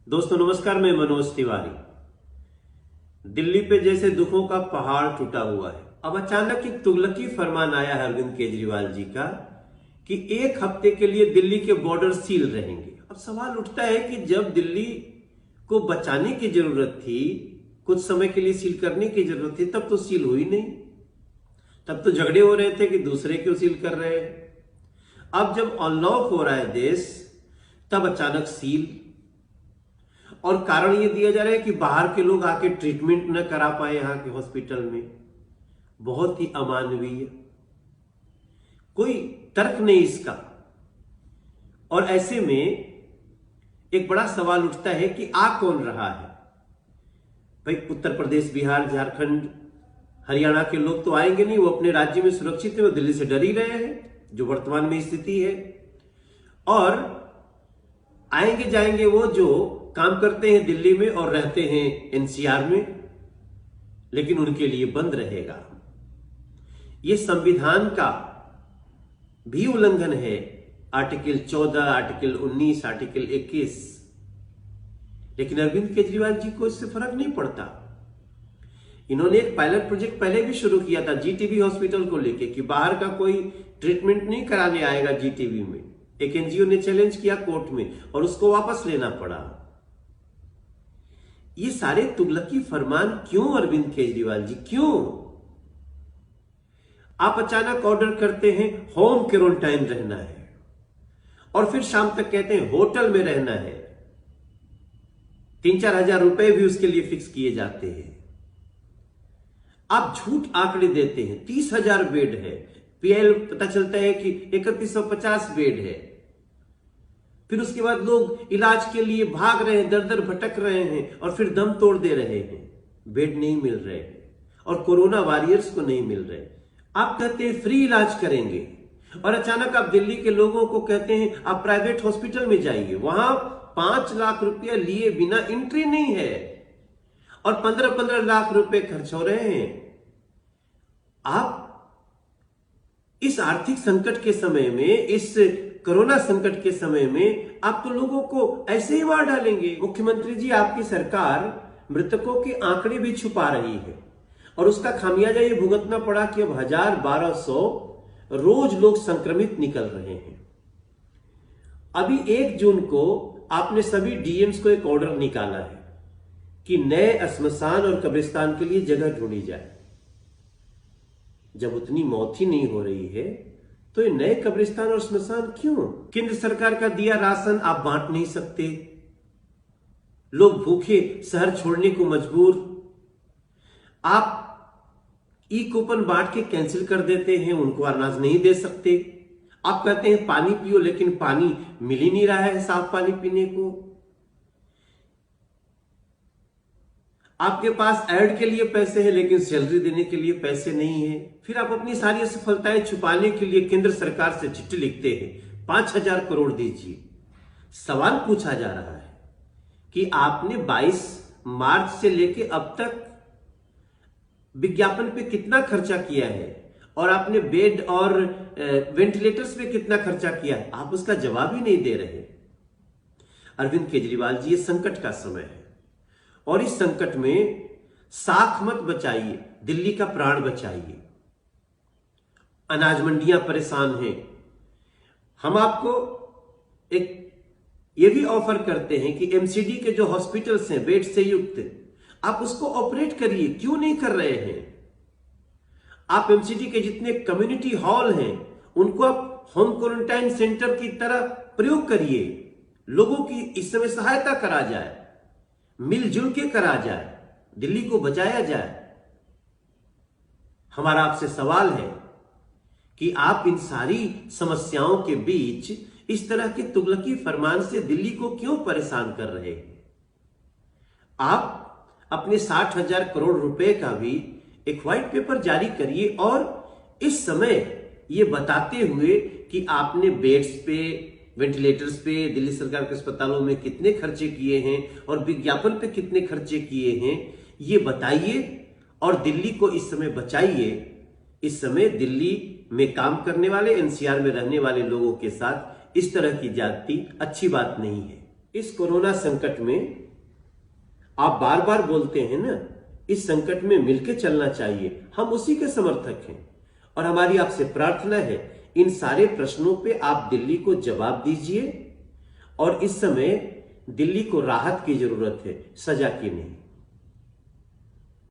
दोस्तों नमस्कार, मैं मनोज तिवारी। दिल्ली पे जैसे दुखों का पहाड़ टूटा हुआ है। अब अचानक एक तुगलकी फरमान आया है अरविंद केजरीवाल जी का कि 1 हफ्ते के लिए दिल्ली के बॉर्डर सील रहेंगे। अब सवाल उठता है कि जब दिल्ली को बचाने की जरूरत थी, कुछ समय के लिए सील करने की जरूरत थी, तब तो सील हुई नहीं। तब तो झगड़े हो रहे थे कि दूसरे क्यों सील कर रहे हैं। अब जब अनलॉक हो रहा है देश, तब अचानक सील। और कारण यह दिया जा रहा है कि बाहर के लोग आके ट्रीटमेंट न करा पाए यहां के हॉस्पिटल में। बहुत ही अमानवीय, कोई तर्क नहीं इसका। और ऐसे में एक बड़ा सवाल उठता है कि आ कौन रहा है। भाई उत्तर प्रदेश, बिहार, झारखंड, हरियाणा के लोग तो आएंगे नहीं, वो अपने राज्य में सुरक्षित है, वो दिल्ली से डर ही रहे हैं जो वर्तमान में स्थिति है। और आएंगे जाएंगे वो जो काम करते हैं दिल्ली में और रहते हैं एनसीआर में, लेकिन उनके लिए बंद रहेगा। यह संविधान का भी उल्लंघन है। Article 14, article 19, article 21। लेकिन अरविंद केजरीवाल जी को इससे फर्क नहीं पड़ता। इन्होंने एक पायलट प्रोजेक्ट पहले भी शुरू किया था जीटीबी हॉस्पिटल को लेके कि बाहर का कोई ट्रीटमेंट नहीं कराने आएगा जीटीबी में। एक एनजीओ ने चैलेंज किया कोर्ट में और उसको वापस लेना पड़ा। ये सारे तुगलकी फरमान क्यों अरविंद केजरीवाल जी, क्यों? आप अचानक ऑर्डर करते हैं होम क्वारंटाइन रहना है और फिर शाम तक कहते हैं होटल में रहना है। 3-4 हजार रुपए भी उसके लिए फिक्स किए जाते हैं। आप झूठ आंकड़े देते हैं। 30,000 बेड है, पीएल पता चलता है कि 3150 बेड है। फिर उसके बाद लोग इलाज के लिए भाग रहे हैं, दर दर भटक रहे हैं और फिर दम तोड़ दे रहे हैं। बेड नहीं मिल रहे हैं और कोरोना वॉरियर्स को नहीं मिल रहे। आप कहते हैं फ्री इलाज करेंगे और अचानक आप दिल्ली के लोगों को कहते हैं आप प्राइवेट हॉस्पिटल में जाइए, वहां 5 लाख रुपया लिए बिना एंट्री नहीं है और 15-15 लाख रुपए खर्च हो रहे हैं। आप इस आर्थिक संकट के समय में, इस कोरोना संकट के समय में आप तो लोगों को ऐसे ही मार डालेंगे। मुख्यमंत्री जी, आपकी सरकार मृतकों के आंकड़े भी छुपा रही है और उसका खामियाजा ये भुगतना पड़ा कि अब 1000-1200 रोज लोग संक्रमित निकल रहे हैं। अभी 1 जून को आपने सभी डीएम्स को एक ऑर्डर निकाला है कि नए श्मशान और कब्रिस्तान के लिए जगह ढूंढी जाए। जब उतनी मौत ही नहीं हो रही है तो ये नए कब्रिस्तान और श्मशान क्यों? केंद्र सरकार का दिया राशन आप बांट नहीं सकते, लोग भूखे शहर छोड़ने को मजबूर। आप ई कूपन बांट के कैंसिल कर देते हैं, उनको अनाज नहीं दे सकते। आप कहते हैं पानी पियो, लेकिन पानी मिल ही नहीं रहा है साफ पानी पीने को। आपके पास ऐड के लिए पैसे हैं लेकिन सैलरी देने के लिए पैसे नहीं है। फिर आप अपनी सारी असफलताएं छुपाने के लिए केंद्र सरकार से चिट्ठी लिखते हैं 5000 करोड़ दीजिए। सवाल पूछा जा रहा है कि आपने 22 मार्च से लेके अब तक विज्ञापन पे कितना खर्चा किया है और आपने बेड और वेंटिलेटर्स पे कितना खर्चा किया है, आप उसका जवाब ही नहीं दे रहे। अरविंद केजरीवाल जी, ये संकट का समय है और इस संकट में साख मत बचाइए, दिल्ली का प्राण बचाइए। अनाज मंडियां परेशान हैं। हम आपको एक ये भी ऑफर करते हैं कि एमसीडी के जो हॉस्पिटल्स हैं बेड से युक्त, आप उसको ऑपरेट करिए। क्यों नहीं कर रहे हैं? आप एमसीडी के जितने कम्युनिटी हॉल हैं उनको आप होम क्वारंटाइन सेंटर की तरह प्रयोग करिए। लोगों की इस समय सहायता करा जाए, मिलजुल के करा जाए, दिल्ली को बचाया जाए। हमारा आपसे सवाल है कि आप इन सारी समस्याओं के बीच इस तरह के तुगलकी फरमान से दिल्ली को क्यों परेशान कर रहे हैं? आप अपने 60,000 करोड़ रुपए का भी एक व्हाइट पेपर जारी करिए और इस समय यह बताते हुए कि आपने बेड्स पे, वेंटिलेटर्स पे, दिल्ली सरकार के अस्पतालों में कितने खर्चे किए हैं और विज्ञापन पे कितने खर्चे किए हैं, ये बताइए और दिल्ली को इस समय बचाइए। इस समय दिल्ली में काम करने वाले, एनसीआर में रहने वाले लोगों के साथ इस तरह की ज्यादती अच्छी बात नहीं है। इस कोरोना संकट में आप बार बार बोलते हैं ना, इस संकट में मिलकर चलना चाहिए, हम उसी के समर्थक हैं। और हमारी आपसे प्रार्थना है, इन सारे प्रश्नों पे आप दिल्ली को जवाब दीजिए। और इस समय दिल्ली को राहत की जरूरत है, सजा की नहीं।